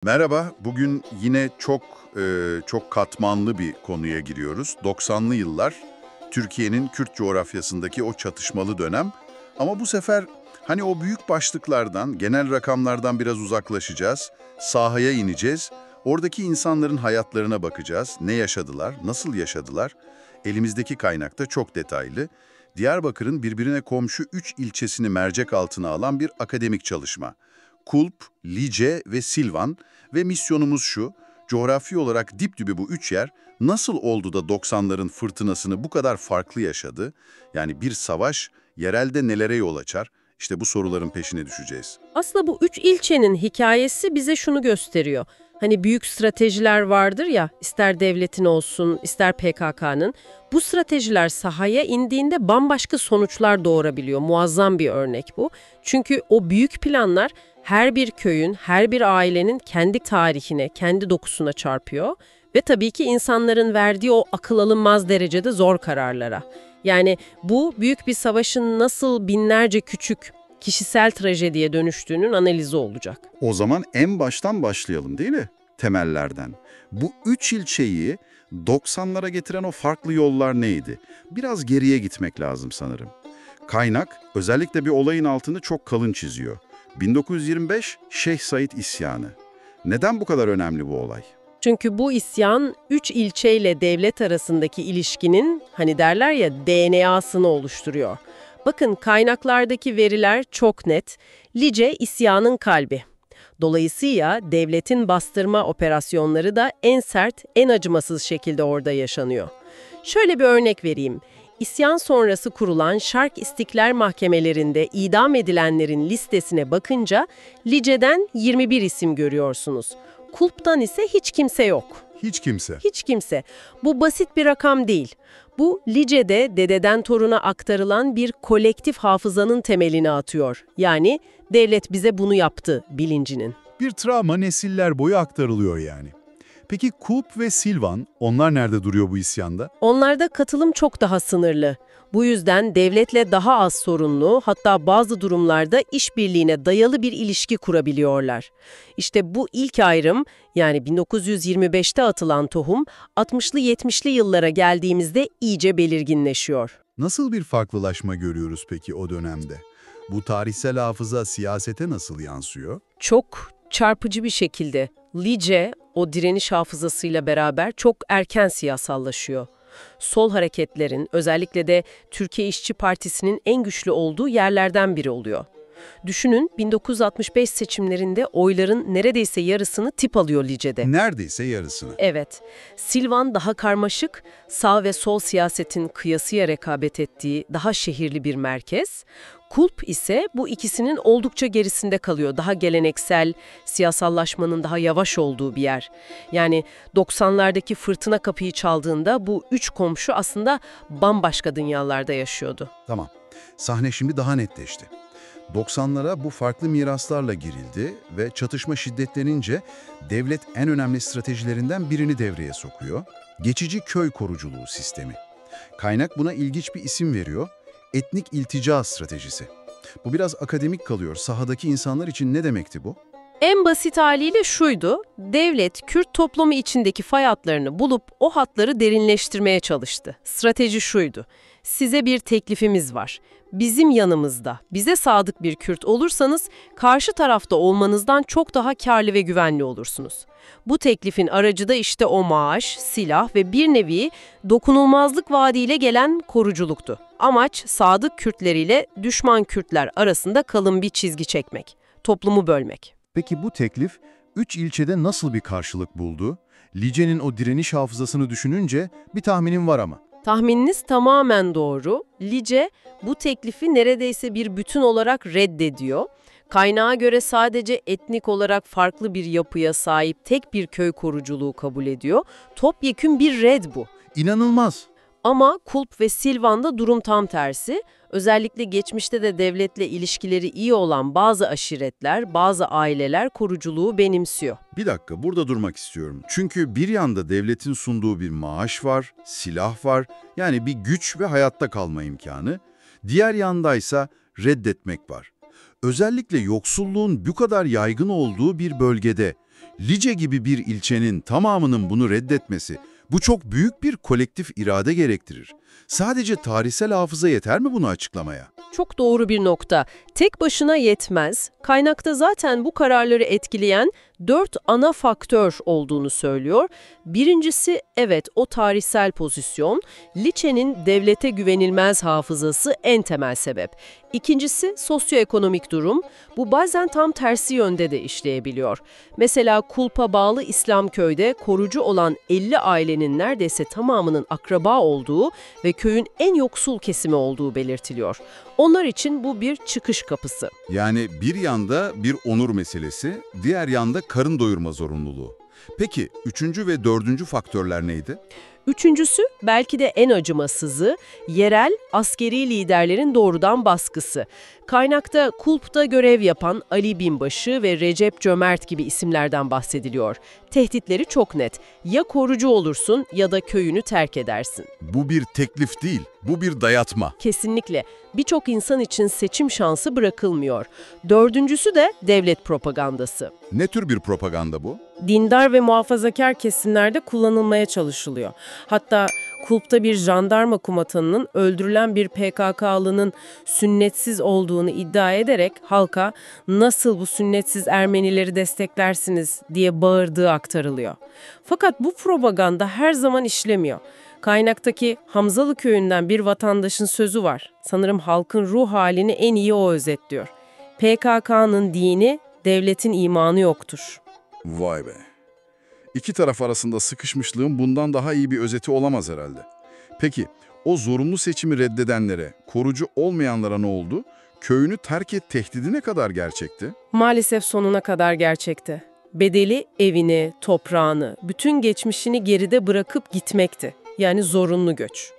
Merhaba, bugün yine çok katmanlı bir konuya giriyoruz. 90'lı yıllar, Türkiye'nin Kürt coğrafyasındaki o çatışmalı dönem. Ama bu sefer hani o büyük başlıklardan, genel rakamlardan biraz uzaklaşacağız. Sahaya ineceğiz. Oradaki insanların hayatlarına bakacağız. Ne yaşadılar, nasıl yaşadılar? Elimizdeki kaynakta çok detaylı. Diyarbakır'ın birbirine komşu 3 ilçesini mercek altına alan bir akademik çalışma. Kulp, Lice ve Silvan ve misyonumuz şu, coğrafi olarak dip dibe bu üç yer nasıl oldu da 90'ların fırtınasını bu kadar farklı yaşadı? Yani bir savaş yerelde nelere yol açar? İşte bu soruların peşine düşeceğiz. Aslında bu üç ilçenin hikayesi bize şunu gösteriyor. Hani büyük stratejiler vardır ya, ister devletin olsun, ister PKK'nın. Bu stratejiler sahaya indiğinde bambaşka sonuçlar doğurabiliyor. Muazzam bir örnek bu. Çünkü o büyük planlar her bir köyün, her bir ailenin kendi tarihine, kendi dokusuna çarpıyor. Ve tabii ki insanların verdiği o akıl alınmaz derecede zor kararlara. Yani bu büyük bir savaşın nasıl binlerce küçük kişisel trajediye dönüştüğünün analizi olacak. O zaman en baştan başlayalım değil mi? Temellerden. Bu üç ilçeyi 90'lara getiren o farklı yollar neydi? Biraz geriye gitmek lazım sanırım. Kaynak özellikle bir olayın altını çok kalın çiziyor. 1925 Şeyh Said isyanı. Neden bu kadar önemli bu olay? Çünkü bu isyan üç ilçeyle devlet arasındaki ilişkinin hani derler ya DNA'sını oluşturuyor. Bakın kaynaklardaki veriler çok net. Lice isyanın kalbi. Dolayısıyla devletin bastırma operasyonları da en sert, en acımasız şekilde orada yaşanıyor. Şöyle bir örnek vereyim. İsyan sonrası kurulan Şark İstiklal Mahkemelerinde idam edilenlerin listesine bakınca Lice'den 21 isim görüyorsunuz. Kulp'tan ise hiç kimse yok. Hiç kimse. Hiç kimse. Bu basit bir rakam değil. Bu Lice'de dededen toruna aktarılan bir kolektif hafızanın temelini atıyor. Yani devlet bize bunu yaptı bilincinin. Bir travma nesiller boyu aktarılıyor yani. Peki Kulp ve Silvan, onlar nerede duruyor bu isyanda? Onlarda katılım çok daha sınırlı. Bu yüzden devletle daha az sorunlu, hatta bazı durumlarda işbirliğine dayalı bir ilişki kurabiliyorlar. İşte bu ilk ayrım, yani 1925'te atılan tohum, 60'lı 70'li yıllara geldiğimizde iyice belirginleşiyor. Nasıl bir farklılaşma görüyoruz peki o dönemde? Bu tarihsel hafıza siyasete nasıl yansıyor? Çok çarpıcı bir şekilde Lice o direniş hafızasıyla beraber çok erken siyasallaşıyor. Sol hareketlerin, özellikle de Türkiye İşçi Partisi'nin en güçlü olduğu yerlerden biri oluyor. Düşünün 1965 seçimlerinde oyların neredeyse yarısını tip alıyor Lice'de. Neredeyse yarısını. Evet, Silvan daha karmaşık, sağ ve sol siyasetin kıyasıya rekabet ettiği daha şehirli bir merkez. Kulp ise bu ikisinin oldukça gerisinde kalıyor. Daha geleneksel, siyasallaşmanın daha yavaş olduğu bir yer. Yani 90'lardaki fırtına kapıyı çaldığında bu üç komşu aslında bambaşka dünyalarda yaşıyordu. Tamam. Sahne şimdi daha netleşti. 90'lara bu farklı miraslarla girildi ve çatışma şiddetlenince devlet en önemli stratejilerinden birini devreye sokuyor. Geçici köy koruculuğu sistemi. Kaynak buna ilginç bir isim veriyor. Etnik iltica stratejisi. Bu biraz akademik kalıyor. Sahadaki insanlar için ne demekti bu? En basit haliyle şuydu, devlet Kürt toplumu içindeki fay hatlarını bulup o hatları derinleştirmeye çalıştı. Strateji şuydu, size bir teklifimiz var. Bizim yanımızda, bize sadık bir Kürt olursanız karşı tarafta olmanızdan çok daha karlı ve güvenli olursunuz. Bu teklifin aracı da işte o maaş, silah ve bir nevi dokunulmazlık vaadiyle gelen koruculuktu. Amaç sadık Kürtleriyle düşman Kürtler arasında kalın bir çizgi çekmek, toplumu bölmek. Peki bu teklif 3 ilçede nasıl bir karşılık buldu? Lice'nin o direniş hafızasını düşününce bir tahminim var ama. Tahmininiz tamamen doğru. Lice bu teklifi neredeyse bir bütün olarak reddediyor. Kaynağa göre sadece etnik olarak farklı bir yapıya sahip tek bir köy koruculuğu kabul ediyor. Topyekün bir red bu. İnanılmaz. Ama Kulp ve Silvan'da durum tam tersi. Özellikle geçmişte de devletle ilişkileri iyi olan bazı aşiretler, bazı aileler koruculuğu benimsiyor. Bir dakika, burada durmak istiyorum. Çünkü bir yanda devletin sunduğu bir maaş var, silah var, yani bir güç ve hayatta kalma imkanı. Diğer yandaysa reddetmek var. Özellikle yoksulluğun bu kadar yaygın olduğu bir bölgede Lice gibi bir ilçenin tamamının bunu reddetmesi, bu çok büyük bir kolektif irade gerektirir. Sadece tarihsel hafıza yeter mi bunu açıklamaya? Çok doğru bir nokta. Tek başına yetmez. Kaynakta zaten bu kararları etkileyen 4 ana faktör olduğunu söylüyor. Birincisi, evet, o tarihsel pozisyon. Liçe'nin devlete güvenilmez hafızası en temel sebep. İkincisi, sosyoekonomik durum. Bu bazen tam tersi yönde de işleyebiliyor. Mesela Kulp'a bağlı İslamköy'de korucu olan 50 ailenin neredeyse tamamının akraba olduğu ve köyün en yoksul kesimi olduğu belirtiliyor. Onlar için bu bir çıkış kapısı. Yani bir yanda bir onur meselesi, diğer yanda karın doyurma zorunluluğu. Peki üçüncü ve dördüncü faktörler neydi? Üçüncüsü, belki de en acımasızı, yerel askeri liderlerin doğrudan baskısı. Kaynakta Kulp'ta görev yapan Ali Binbaşı ve Recep Cömert gibi isimlerden bahsediliyor. Tehditleri çok net. Ya korucu olursun ya da köyünü terk edersin. Bu bir teklif değil, bu bir dayatma. Kesinlikle. Birçok insan için seçim şansı bırakılmıyor. Dördüncüsü de devlet propagandası. Ne tür bir propaganda bu? Dindar ve muhafazakar kesimlerde kullanılmaya çalışılıyor. Hatta Kulp'ta bir jandarma komutanının öldürülen bir PKK'lının sünnetsiz olduğunu iddia ederek halka "Nasıl bu sünnetsiz Ermenileri desteklersiniz?" diye bağırdığı aktarılıyor. Fakat bu propaganda her zaman işlemiyor. Kaynaktaki Hamzalı köyünden bir vatandaşın sözü var. Sanırım halkın ruh halini en iyi o özetliyor. PKK'nın dini, devletin imanı yoktur. Vay be. İki taraf arasında sıkışmışlığın bundan daha iyi bir özeti olamaz herhalde. Peki, o zorunlu seçimi reddedenlere, korucu olmayanlara ne oldu? Köyünü terk et tehdidi ne kadar gerçekti? Maalesef sonuna kadar gerçekti. Bedeli evini, toprağını, bütün geçmişini geride bırakıp gitmekti. Yani zorunlu göç.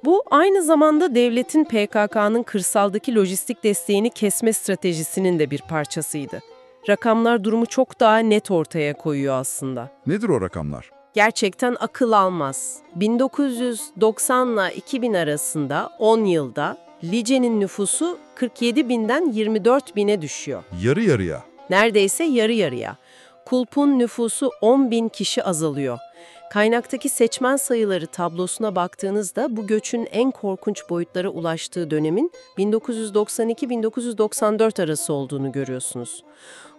Bu aynı zamanda devletin PKK'nın kırsaldaki lojistik desteğini kesme stratejisinin de bir parçasıydı. Rakamlar durumu çok daha net ortaya koyuyor aslında. Nedir o rakamlar? Gerçekten akıl almaz. 1990 ile 2000 arasında 10 yılda Lice'nin nüfusu 47 binden 24 bine düşüyor. Yarı yarıya. Neredeyse yarı yarıya. Kulp'un nüfusu 10 bin kişi azalıyor. Kaynaktaki seçmen sayıları tablosuna baktığınızda bu göçün en korkunç boyutlara ulaştığı dönemin 1992-1994 arası olduğunu görüyorsunuz.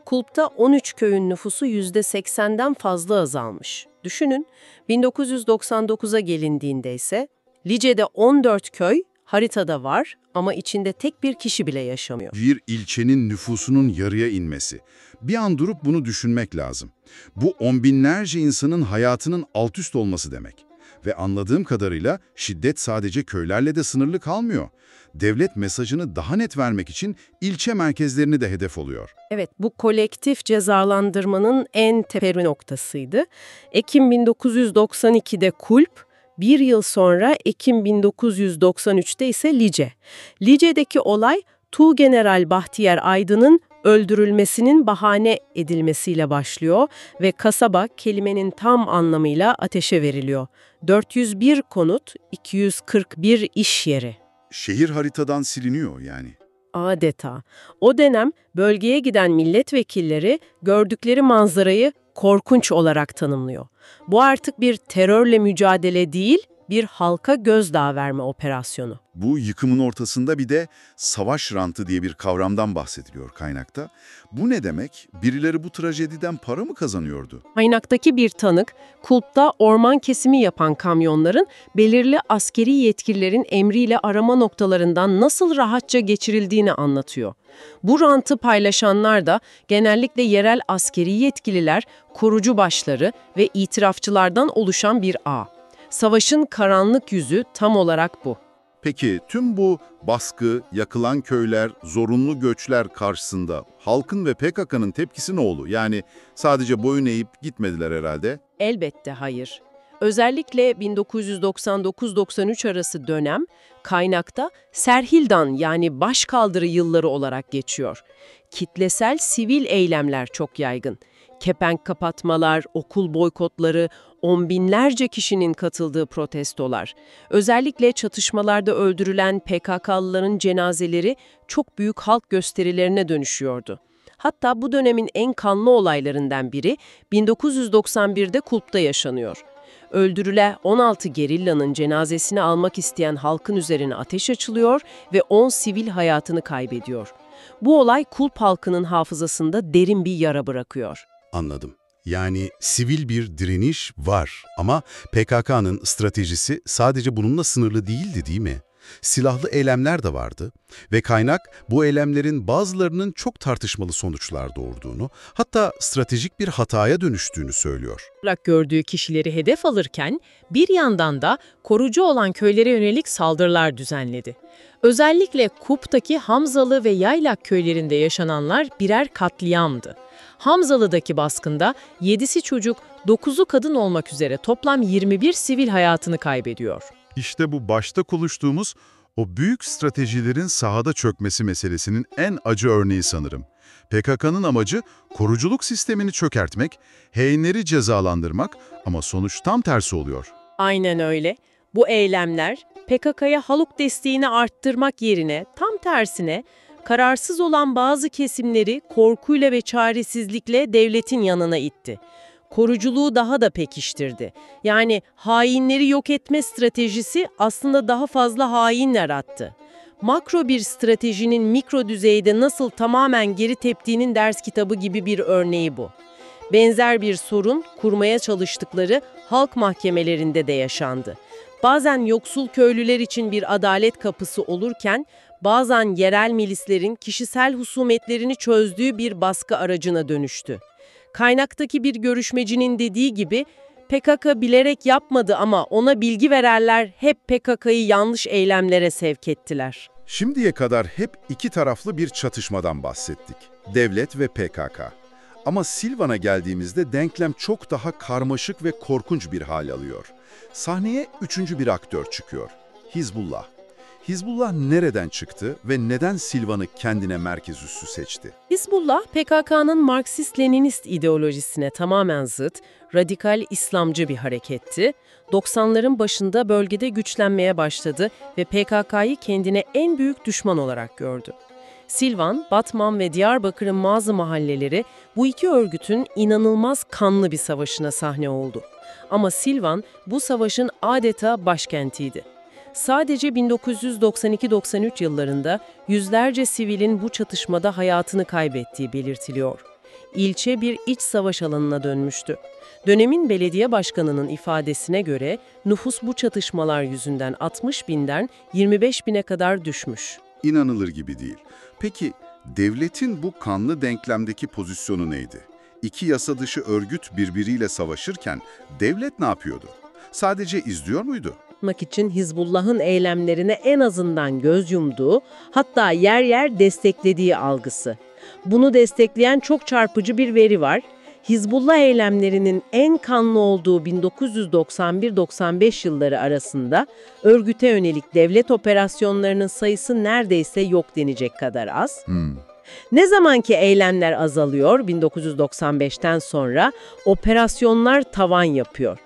Kulp'ta 13 köyün nüfusu %80'den fazla azalmış. Düşünün, 1999'a gelindiğinde ise Lice'de 14 köy haritada var ama içinde tek bir kişi bile yaşamıyor. Bir ilçenin nüfusunun yarıya inmesi. Bir an durup bunu düşünmek lazım. Bu on binlerce insanın hayatının alt üst olması demek. Ve anladığım kadarıyla şiddet sadece köylerle de sınırlı kalmıyor. Devlet mesajını daha net vermek için ilçe merkezlerini de hedef oluyor. Evet, bu kolektif cezalandırmanın en tepe noktasıydı. Ekim 1992'de Kulp, bir yıl sonra Ekim 1993'te ise Lice. Lice'deki olay Tuğgeneral Bahtiyar Aydın'ın öldürülmesinin bahane edilmesiyle başlıyor ve kasaba kelimenin tam anlamıyla ateşe veriliyor. 401 konut, 241 iş yeri. Şehir haritadan siliniyor yani. Adeta. O dönem bölgeye giden milletvekilleri gördükleri manzarayı korkunç olarak tanımlıyor. Bu artık bir terörle mücadele değil, bir halka gözdağı verme operasyonu. Bu yıkımın ortasında bir de savaş rantı diye bir kavramdan bahsediliyor kaynakta. Bu ne demek? Birileri bu trajediden para mı kazanıyordu? Kaynaktaki bir tanık, Kulp'ta orman kesimi yapan kamyonların belirli askeri yetkililerin emriyle arama noktalarından nasıl rahatça geçirildiğini anlatıyor. Bu rantı paylaşanlar da genellikle yerel askeri yetkililer, korucu başları ve itirafçılardan oluşan bir ağ. Savaşın karanlık yüzü tam olarak bu. Peki tüm bu baskı, yakılan köyler, zorunlu göçler karşısında halkın ve PKK'nın tepkisi ne oldu? Yani sadece boyun eğip gitmediler herhalde. Elbette hayır. Özellikle 1999-93 arası dönem kaynakta Serhildan yani başkaldırı yılları olarak geçiyor. Kitlesel sivil eylemler çok yaygın. Kepenk kapatmalar, okul boykotları, on binlerce kişinin katıldığı protestolar. Özellikle çatışmalarda öldürülen PKK'lıların cenazeleri çok büyük halk gösterilerine dönüşüyordu. Hatta bu dönemin en kanlı olaylarından biri 1991'de Kulp'ta yaşanıyor. Öldürülen 16 gerillanın cenazesini almak isteyen halkın üzerine ateş açılıyor ve 10 sivil hayatını kaybediyor. Bu olay Kulp halkının hafızasında derin bir yara bırakıyor. Anladım. Yani sivil bir direniş var ama PKK'nın stratejisi sadece bununla sınırlı değildi, değil mi? Silahlı eylemler de vardı ve kaynak bu eylemlerin bazılarının çok tartışmalı sonuçlar doğurduğunu, hatta stratejik bir hataya dönüştüğünü söylüyor. olarak gördüğü kişileri hedef alırken bir yandan da korucu olan köylere yönelik saldırılar düzenledi. Özellikle Kup'taki Hamzalı ve Yaylak köylerinde yaşananlar birer katliamdı. Hamzalı'daki baskında 7'si çocuk, 9'u kadın olmak üzere toplam 21 sivil hayatını kaybediyor. İşte bu başta konuştuğumuz o büyük stratejilerin sahada çökmesi meselesinin en acı örneği sanırım. PKK'nın amacı koruculuk sistemini çökertmek, hainleri cezalandırmak ama sonuç tam tersi oluyor. Aynen öyle. Bu eylemler PKK'ya halk desteğini arttırmak yerine tam tersine kararsız olan bazı kesimleri korkuyla ve çaresizlikle devletin yanına itti. Koruculuğu daha da pekiştirdi. Yani hainleri yok etme stratejisi aslında daha fazla hain yarattı. Makro bir stratejinin mikro düzeyde nasıl tamamen geri teptiğinin ders kitabı gibi bir örneği bu. Benzer bir sorun kurmaya çalıştıkları halk mahkemelerinde de yaşandı. Bazen yoksul köylüler için bir adalet kapısı olurken, bazen yerel milislerin kişisel husumetlerini çözdüğü bir baskı aracına dönüştü. Kaynaktaki bir görüşmecinin dediği gibi, PKK bilerek yapmadı ama ona bilgi verenler hep PKK'yı yanlış eylemlere sevk ettiler. Şimdiye kadar hep iki taraflı bir çatışmadan bahsettik. Devlet ve PKK. Ama Silvan'a geldiğimizde denklem çok daha karmaşık ve korkunç bir hal alıyor. Sahneye üçüncü bir aktör çıkıyor. Hizbullah. Hizbullah nereden çıktı ve neden Silvan'ı kendine merkez üssü seçti? Hizbullah, PKK'nın Marksist-Leninist ideolojisine tamamen zıt, radikal İslamcı bir hareketti. 90'ların başında bölgede güçlenmeye başladı ve PKK'yı kendine en büyük düşman olarak gördü. Silvan, Batman ve Diyarbakır'ın bazı mahalleleri bu iki örgütün inanılmaz kanlı bir savaşına sahne oldu. Ama Silvan bu savaşın adeta başkentiydi. Sadece 1992-93 yıllarında yüzlerce sivilin bu çatışmada hayatını kaybettiği belirtiliyor. İlçe bir iç savaş alanına dönmüştü. Dönemin belediye başkanının ifadesine göre nüfus bu çatışmalar yüzünden 60 binden 25 bine kadar düşmüş. İnanılır gibi değil. Peki devletin bu kanlı denklemdeki pozisyonu neydi? İki yasa dışı örgüt birbiriyle savaşırken devlet ne yapıyordu? Sadece izliyor muydu? Yapmak için Hizbullah'ın eylemlerine en azından göz yumduğu, hatta yer yer desteklediği algısı. Bunu destekleyen çok çarpıcı bir veri var. Hizbullah eylemlerinin en kanlı olduğu 1991-95 yılları arasında örgüte yönelik devlet operasyonlarının sayısı neredeyse yok denecek kadar az. Ne zamanki eylemler azalıyor 1995'ten sonra operasyonlar tavan yapıyor.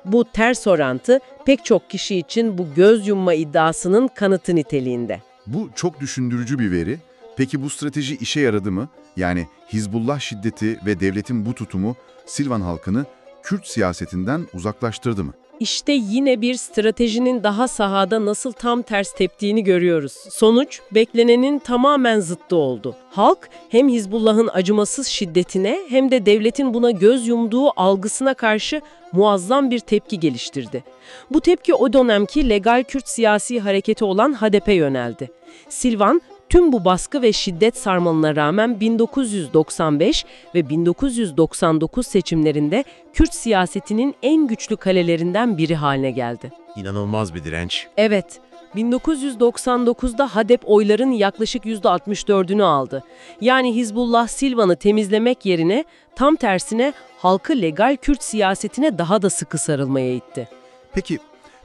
Bu ters orantı pek çok kişi için bu göz yumma iddiasının kanıtı niteliğinde. Bu çok düşündürücü bir veri. Peki bu strateji işe yaradı mı? Yani Hizbullah şiddeti ve devletin bu tutumu Silvan halkını Kürt siyasetinden uzaklaştırdı mı? İşte yine bir stratejinin daha sahada nasıl tam ters teptiğini görüyoruz. Sonuç, beklenenin tamamen zıttı oldu. Halk hem Hizbullah'ın acımasız şiddetine hem de devletin buna göz yumduğu algısına karşı muazzam bir tepki geliştirdi. Bu tepki o dönemki legal Kürt siyasi hareketi olan HDP'ye yöneldi. Silvan, tüm bu baskı ve şiddet sarmalına rağmen 1995 ve 1999 seçimlerinde Kürt siyasetinin en güçlü kalelerinden biri haline geldi. İnanılmaz bir direnç. Evet, 1999'da HDP oyların yaklaşık %64'ünü aldı. Yani Hizbullah Silvan'ı temizlemek yerine tam tersine halkı legal Kürt siyasetine daha da sıkı sarılmaya itti. Peki,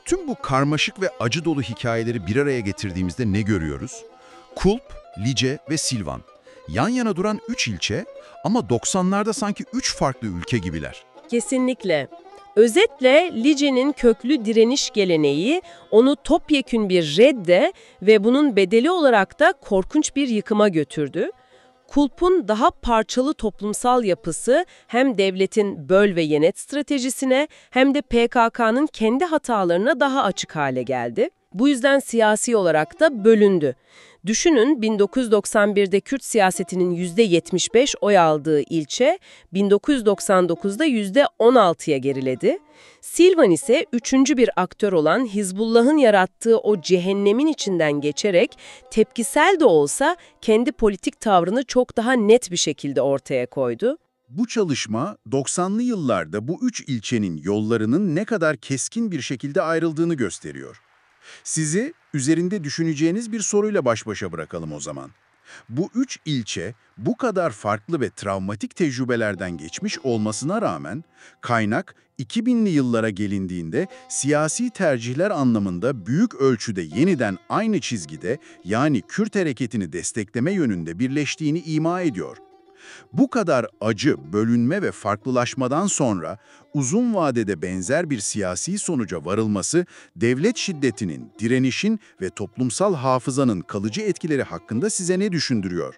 tüm bu karmaşık ve acı dolu hikayeleri bir araya getirdiğimizde ne görüyoruz? Kulp, Lice ve Silvan. Yan yana duran 3 ilçe ama 90'larda sanki 3 farklı ülke gibiler. Kesinlikle. Özetle Lice'nin köklü direniş geleneği onu topyekün bir redde ve bunun bedeli olarak da korkunç bir yıkıma götürdü. kulpun daha parçalı toplumsal yapısı hem devletin böl ve yenet stratejisine hem de PKK'nın kendi hatalarına daha açık hale geldi. Bu yüzden siyasi olarak da bölündü. Düşünün 1991'de Kürt siyasetinin %75 oy aldığı ilçe 1999'da %16'ya geriledi. Silvan ise üçüncü bir aktör olan Hizbullah'ın yarattığı o cehennemin içinden geçerek tepkisel de olsa kendi politik tavrını çok daha net bir şekilde ortaya koydu. Bu çalışma 90'lı yıllarda bu üç ilçenin yollarının ne kadar keskin bir şekilde ayrıldığını gösteriyor. Sizi üzerinde düşüneceğiniz bir soruyla baş başa bırakalım o zaman. Bu üç ilçe bu kadar farklı ve travmatik tecrübelerden geçmiş olmasına rağmen kaynak 2000'li yıllara gelindiğinde siyasi tercihler anlamında büyük ölçüde yeniden aynı çizgide, yani Kürt hareketini destekleme yönünde birleştiğini ima ediyor. Bu kadar acı, bölünme ve farklılaşmadan sonra uzun vadede benzer bir siyasi sonuca varılması, devlet şiddetinin, direnişin ve toplumsal hafızanın kalıcı etkileri hakkında size ne düşündürüyor?